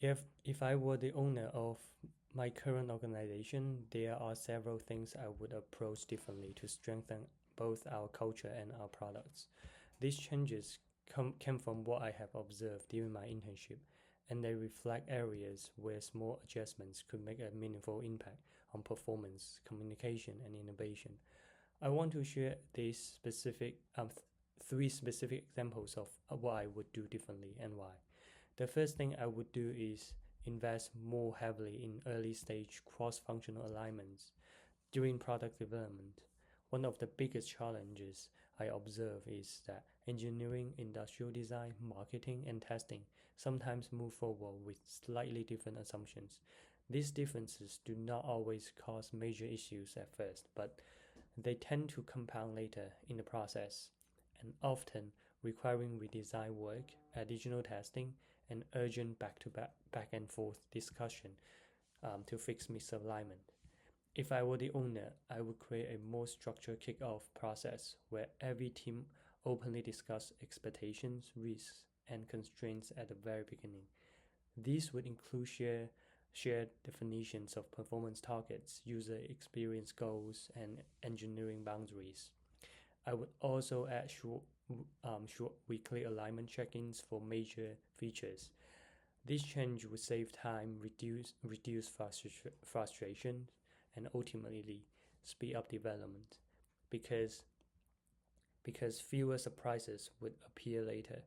If I were the owner of my current organization, there are several things I would approach differently to strengthen both our culture and our products. These changes came from what I have observed during my internship, and they reflect areas where small adjustments could make a meaningful impact on performance, communication, and innovation. I want to share three specific examples of what I would do differently and why. The first thing I would do is invest more heavily in early stage cross functional alignments during product development. One of the biggest challenges I observe is that engineering, industrial design, marketing, and testing sometimes move forward with slightly different assumptions. These differences do not always cause major issues at first, but they tend to compound later in the process, and often requiring redesign work, additional testing, and urgent back and forth discussion to fix misalignment. If I were the owner, I would create a more structured kickoff process where every team openly discuss expectations, risks, and constraints at the very beginning. These would include shared definitions of performance targets, user experience goals, and engineering boundaries. I would also add short weekly alignment check-ins for major features. This change would save time, reduce frustration, and ultimately speed up development because fewer surprises would appear later.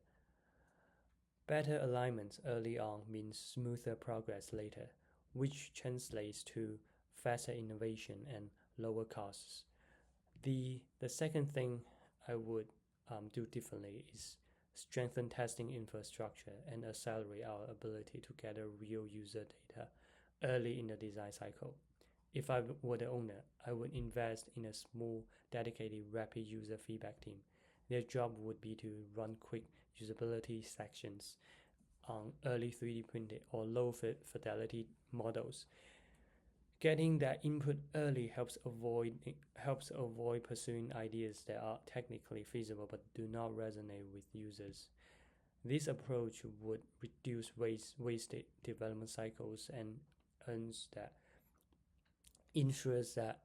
Better alignment early on means smoother progress later, which translates to faster innovation and lower costs. The second thing I would do differently is strengthen testing infrastructure and accelerate our ability to gather real user data early in the design cycle. If I were the owner, I would invest in a small, dedicated, rapid user feedback team. Their job would be to run quick usability sections on early 3D printed or low fidelity models. Getting that input early helps avoid pursuing ideas that are technically feasible but do not resonate with users. This approach would reduce wasted development cycles and ensures that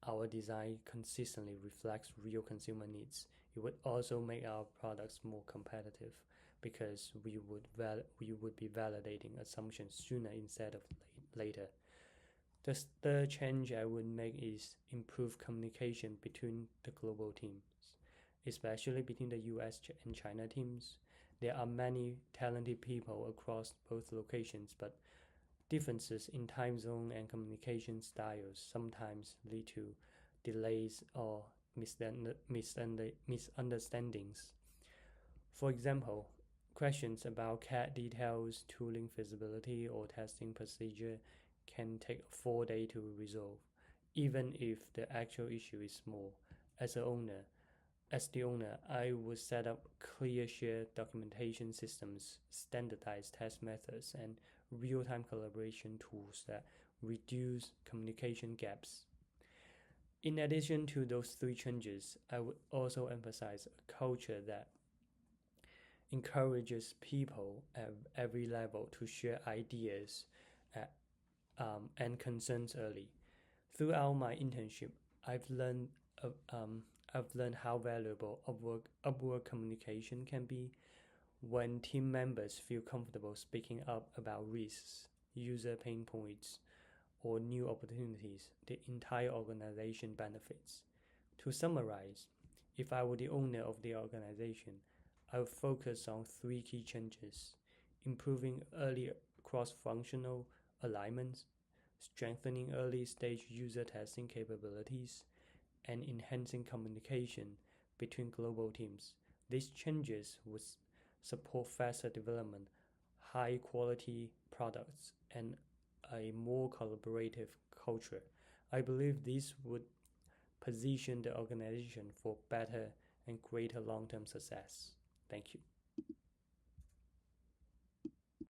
our design consistently reflects real consumer needs. It would also make our products more competitive because we would be validating assumptions sooner instead of later. The third change I would make is improve communication between the global teams, especially between the US and China teams. There are many talented people across both locations, but differences in time zone and communication styles sometimes lead to delays or misunderstandings. For example, questions about CAD details, tooling feasibility, or testing procedure can take 4 days to resolve, even if the actual issue is small. As a owner, as the owner, I would set up clear shared documentation systems, standardized test methods, and real-time collaboration tools that reduce communication gaps. In addition to those three changes, I would also emphasize a culture that encourages people at every level to share ideas at, and concerns early. Throughout my internship, I've learned uh, um, I've learned how valuable upward communication can be when team members feel comfortable speaking up about risks, user pain points, or new opportunities. The entire organization benefits. To summarize, if I were the owner of the organization, I would focus on three key changes: improving early cross-functional alignments, strengthening early-stage user testing capabilities, and enhancing communication between global teams. These changes would support faster development, high-quality products, and a more collaborative culture. I believe this would position the organization for better and greater long-term success. Thank you.